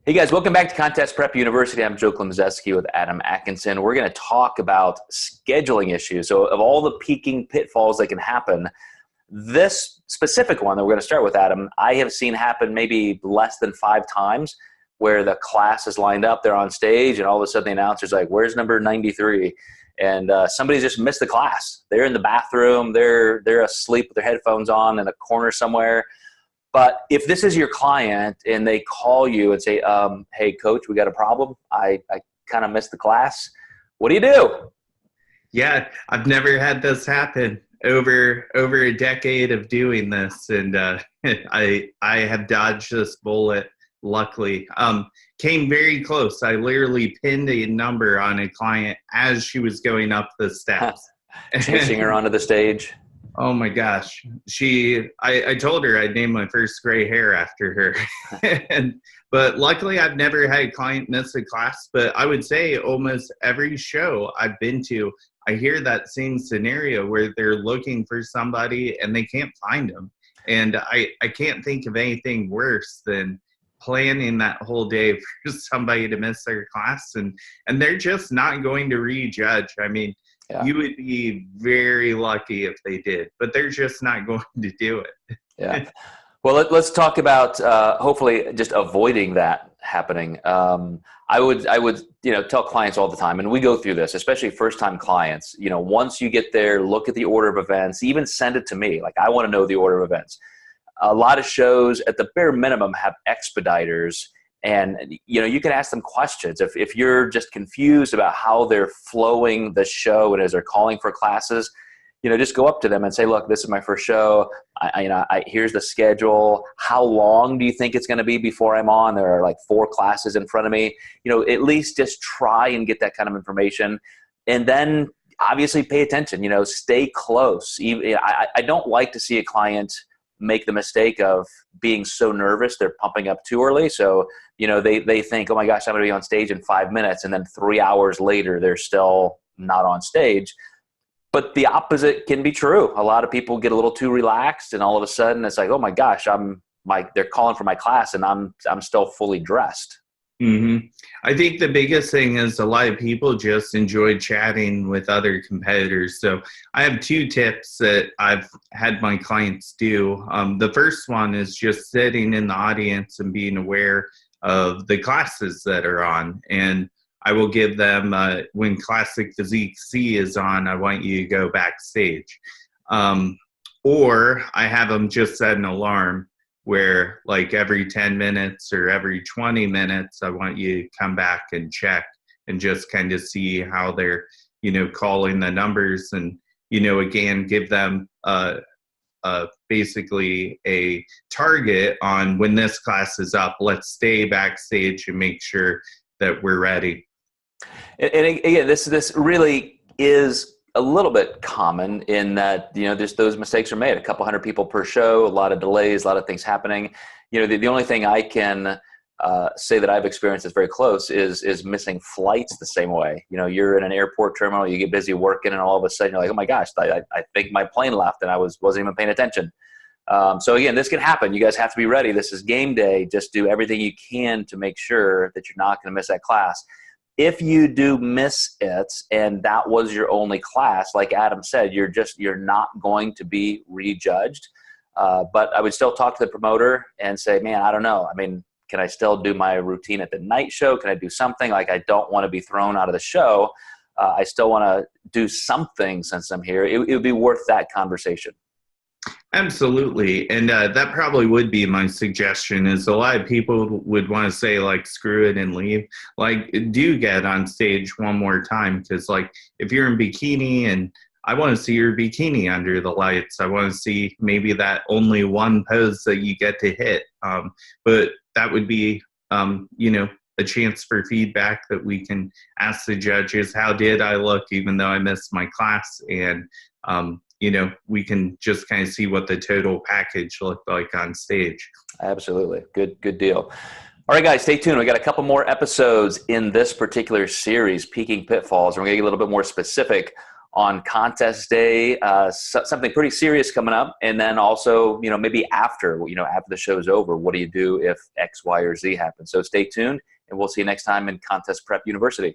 Hey guys, welcome back to Contest Prep University. I'm Joe Klemczewski with Adam Atkinson. We're going to talk about scheduling issues. So of all the peaking pitfalls that can happen, this specific one that we're going to start with, Adam, I have seen happen maybe less than 5 times where the class is lined up, they're on stage, and all of a sudden the announcer's like, where's number 93? And somebody's just missed the class. They're in the bathroom, they're asleep with their headphones on in a corner somewhere. But if this is your client and they call you and say, hey, coach, we got a problem. I kind of missed the class. What do you do? Yeah, I've never had this happen over a decade of doing this. And I have dodged this bullet, luckily. Came very close. I literally pinned a number on a client as she was going up the steps. Chasing her onto the stage. Oh my gosh. I told her I'd name my first gray hair after her. But luckily I've never had a client miss a class, but I would say almost every show I've been to, I hear that same scenario where they're looking for somebody and they can't find them. And I can't think of anything worse than planning that whole day for somebody to miss their class and they're just not going to rejudge. I mean, yeah. You would be very lucky if they did, but they're just not going to do it. Yeah. Well, let's talk about hopefully just avoiding that happening. I would tell clients all the time, and we go through this, especially first-time clients. Once you get there, look at the order of events, even send it to me. Like, I want to know the order of events. A lot of shows at the bare minimum have expediters. And, you can ask them questions. If you're just confused about how they're flowing the show and as they're calling for classes, just go up to them and say, look, this is my first show. Here's the schedule. How long do you think it's going to be before I'm on? There are like 4 classes in front of me. At least just try and get that kind of information. And then obviously pay attention, stay close. I don't like to see a client make the mistake of being so nervous they're pumping up too early. So, they think, oh my gosh, I'm going to be on stage in 5 minutes. And then 3 hours later, they're still not on stage. But the opposite can be true. A lot of people get a little too relaxed and all of a sudden it's like, oh my gosh, they're calling for my class and I'm still fully dressed. Mm-hmm. I think the biggest thing is a lot of people just enjoy chatting with other competitors. So I have 2 tips that I've had my clients do. The first one is just sitting in the audience and being aware of the classes that are on. And I will give them, when Classic Physique C is on, I want you to go backstage. Or I have them just set an alarm where like every 10 minutes or every 20 minutes, I want you to come back and check and just kind of see how they're, calling the numbers and, again, give them basically a target on when this class is up, let's stay backstage and make sure that we're ready. And again, this really is a little bit common in that, just those mistakes are made. A couple hundred people per show, a lot of delays, a lot of things happening. The only thing I can say that I've experienced that's very close is missing flights the same way. You're in an airport terminal, you get busy working, and all of a sudden you're like, oh my gosh, I think my plane left and I wasn't even paying attention. So again, this can happen. You guys have to be ready. This is game day. Just do everything you can to make sure that you're not going to miss that class. If you do miss it and that was your only class, like Adam said, you're not going to be rejudged. But I would still talk to the promoter and say, man, I don't know. I mean, can I still do my routine at the night show? Can I do something? Like, I don't want to be thrown out of the show. I still want to do something since I'm here. It would be worth that conversation. Absolutely. And that probably would be my suggestion is a lot of people would want to say like, screw it and leave. Like, do get on stage one more time. Because like, if you're in bikini and I want to see your bikini under the lights, I want to see maybe that only one pose that you get to hit. But that would be, a chance for feedback that we can ask the judges, how did I look even though I missed my class? And, we can just kind of see what the total package looked like on stage. Absolutely. Good deal. All right, guys, stay tuned. We got a couple more episodes in this particular series, Peaking Pitfalls, and we're going to get a little bit more specific on contest day, something pretty serious coming up. And then also, maybe after the show's over, what do you do if X, Y, or Z happens? So stay tuned, and we'll see you next time in Contest Prep University.